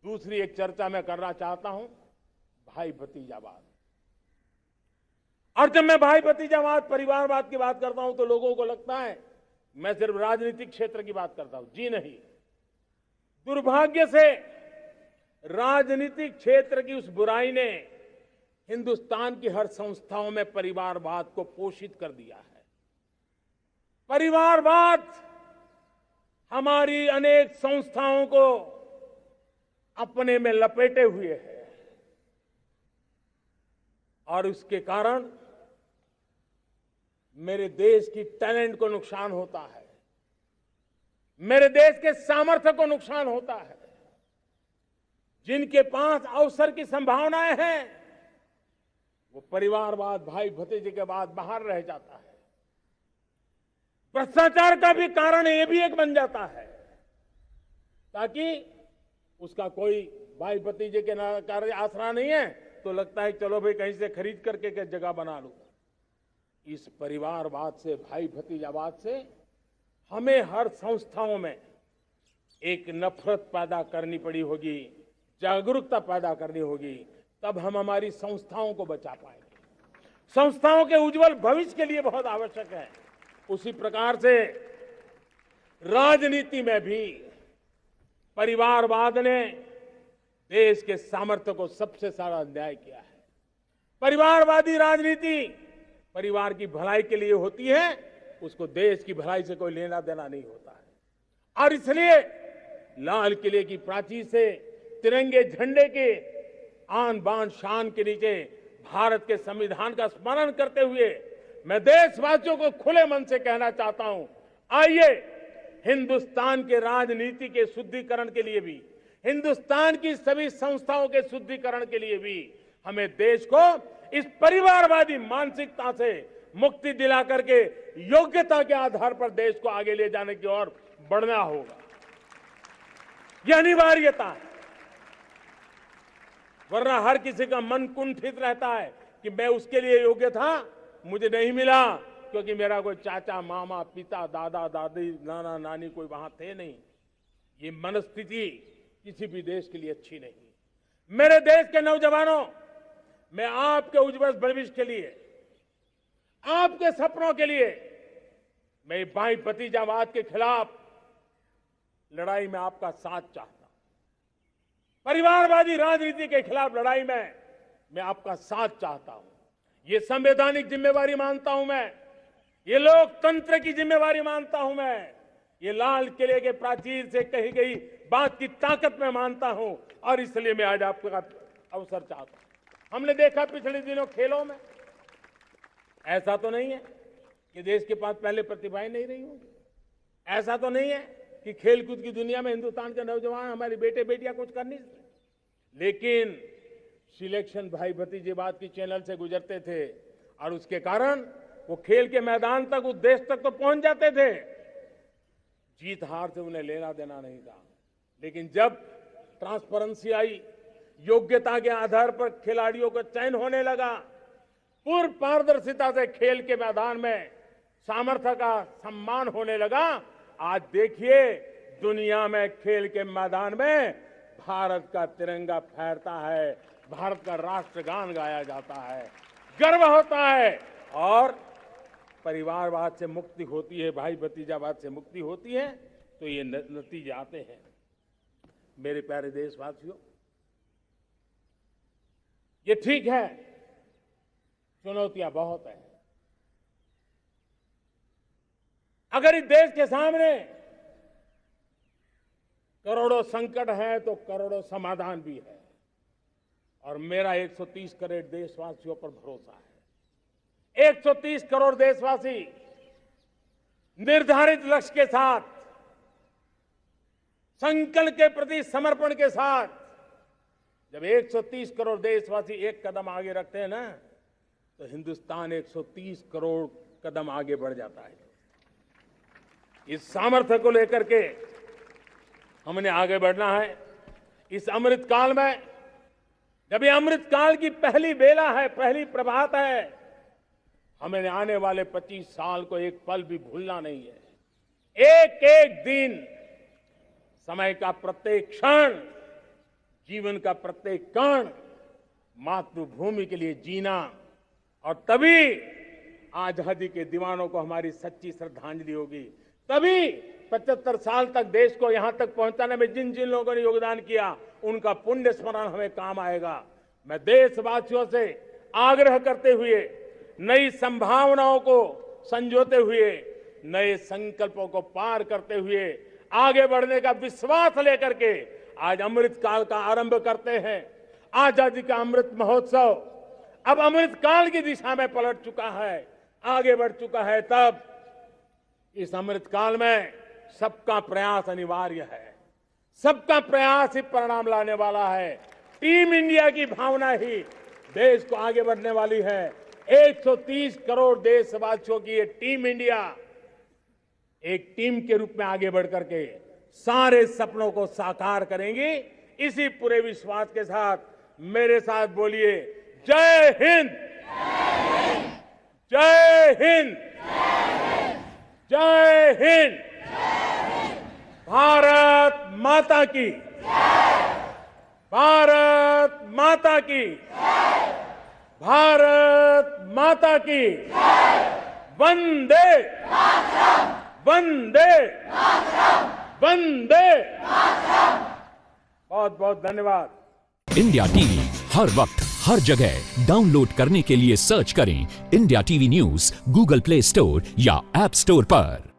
दूसरी एक चर्चा मैं करना चाहता हूं, भाई भतीजावाद। और जब मैं भाई भतीजावाद, परिवारवाद की बात करता हूं तो लोगों को लगता है मैं सिर्फ राजनीतिक क्षेत्र की बात करता हूं। जी नहीं, दुर्भाग्य से राजनीतिक क्षेत्र की उस बुराई ने हिंदुस्तान की हर संस्थाओं में परिवारवाद को पोषित कर दिया है। परिवारवाद हमारी अनेक संस्थाओं को अपने में लपेटे हुए है और उसके कारण मेरे देश की टैलेंट को नुकसान होता है, मेरे देश के सामर्थ्य को नुकसान होता है। जिनके पास अवसर की संभावनाएं हैं वो परिवारवाद, भाई भतीजे के बाद बाहर रह जाता है। भ्रष्टाचार का भी कारण ये भी एक बन जाता है ताकि उसका कोई भाई भतीजे के कार्य आसरा नहीं है तो लगता है चलो भाई कहीं से खरीद करके के जगह बना लूं। इस परिवारवाद से, भाई भतीजावाद से हमें हर संस्थाओं में एक नफरत पैदा करनी पड़ी होगी, जागरूकता पैदा करनी होगी, तब हम हमारी संस्थाओं को बचा पाएंगे। संस्थाओं के उज्जवल भविष्य के लिए बहुत आवश्यक है। उसी प्रकार से राजनीति में भी परिवारवाद ने देश के सामर्थ्य को सबसे सारा अन्याय किया है। परिवारवादी राजनीति परिवार की भलाई के लिए होती है, उसको देश की भलाई से कोई लेना देना नहीं होता है। और इसलिए लाल किले की प्राचीर से तिरंगे झंडे के आन बान शान के नीचे भारत के संविधान का स्मरण करते हुए मैं देशवासियों को खुले मन से कहना चाहता हूं, आइए हिंदुस्तान के राजनीति के शुद्धिकरण के लिए भी, हिंदुस्तान की सभी संस्थाओं के शुद्धिकरण के लिए भी हमें देश को इस परिवारवादी मानसिकता से मुक्ति दिला करके योग्यता के आधार पर देश को आगे ले जाने की ओर बढ़ना होगा। यह अनिवार्यता है, वरना हर किसी का मन कुंठित रहता है कि मैं उसके लिए योग्य था, मुझे नहीं मिला क्योंकि मेरा कोई चाचा, मामा, पिता, दादा, दादी, नाना, नानी कोई वहां थे नहीं। ये मनस्थिति किसी भी देश के लिए अच्छी नहीं। मेरे देश के नौजवानों, मैं आपके उज्जवल भविष्य के लिए, आपके सपनों के लिए मैं भाई भतीजावाद के खिलाफ लड़ाई में आपका साथ चाहता हूं। परिवारवादी राजनीति के खिलाफ लड़ाई में मैं आपका साथ चाहता हूं। ये संवैधानिक जिम्मेवारी मानता हूं मैं, ये लोकतंत्र की जिम्मेवारी मानता हूं मैं, ये लाल किले के प्राचीर से कही गई बात की ताकत में मानता हूं और इसलिए मैं आज आपका अवसर चाहता हूं। हमने देखा पिछले दिनों खेलों में, ऐसा तो नहीं है कि देश के पास पहले प्रतिभाएं नहीं रही होंगी, ऐसा तो नहीं है कि खेलकूद की दुनिया में हिंदुस्तान के नौजवान, हमारे बेटे बेटियां कुछ कर नहीं सकते, लेकिन सिलेक्शन भाई भतीजेवाद की चैनल से गुजरते थे और उसके कारण वो खेल के मैदान तक, उस देश तक तो पहुंच जाते थे। जीत हार से उन्हें लेना देना नहीं था, लेकिन जब ट्रांसपेरेंसी आई, योग्यता के आधार पर खिलाड़ियों का चयन होने लगा, पूर्ण पारदर्शिता से खेल के मैदान में सामर्थ्य का सम्मान होने लगा, आज देखिए दुनिया में खेल के मैदान में भारत का तिरंगा फहरता है, भारत का राष्ट्रगान गाया जाता है, गर्व होता है और परिवारवाद से मुक्ति होती है, भाई भतीजावाद से मुक्ति होती है तो ये नतीजे आते हैं। मेरे प्यारे देशवासियों, ये ठीक है, चुनौतियां बहुत हैं। अगर इस देश के सामने करोड़ों संकट हैं तो करोड़ों समाधान भी है और मेरा 130 करोड़ देशवासियों पर भरोसा है। 130 करोड़ देशवासी निर्धारित लक्ष्य के साथ, संकल्प के प्रति समर्पण के साथ, जब 130 करोड़ देशवासी एक कदम आगे रखते हैं ना, तो हिंदुस्तान 130 करोड़ कदम आगे बढ़ जाता है। इस सामर्थ्य को लेकर के हमने आगे बढ़ना है। इस अमृत काल में, जब ये अमृत काल की पहली बेला है, पहली प्रभात है, हमें आने वाले 25 साल को एक पल भी भूलना नहीं है। एक एक दिन, समय का प्रत्येक क्षण जीवन का प्रत्येक कण मातृभूमि के लिए जीना, और तभी आजादी के दीवानों को हमारी सच्ची श्रद्धांजलि होगी। तभी 75 साल तक देश को यहां तक पहुंचाने में जिन जिन लोगों ने योगदान किया, उनका पुण्य स्मरण हमें काम आएगा। मैं देशवासियों से आग्रह करते हुए, नई संभावनाओं को संजोते हुए, नए संकल्पों को पार करते हुए, आगे बढ़ने का विश्वास लेकर के आज अमृत काल का आरंभ करते हैं। आजादी का अमृत महोत्सव अब अमृत काल की दिशा में पलट चुका है, आगे बढ़ चुका है। तब इस अमृत काल में सबका प्रयास अनिवार्य है। सबका प्रयास ही परिणाम लाने वाला है। टीम इंडिया की भावना ही देश को आगे बढ़ने वाली है। 130 करोड़ देशवासियों की ये टीम इंडिया एक टीम के रूप में आगे बढ़ करके सारे सपनों को साकार करेंगी। इसी पूरे विश्वास के साथ मेरे साथ बोलिए, जय हिंद, जय हिंद, जय हिंद। भारत माता की, भारत माता की, भारत माता की, वंदे वंदे वंदे। बहुत बहुत धन्यवाद। इंडिया टीवी हर वक्त हर जगह डाउनलोड करने के लिए सर्च करें India TV news Google play store या ऐप स्टोर पर।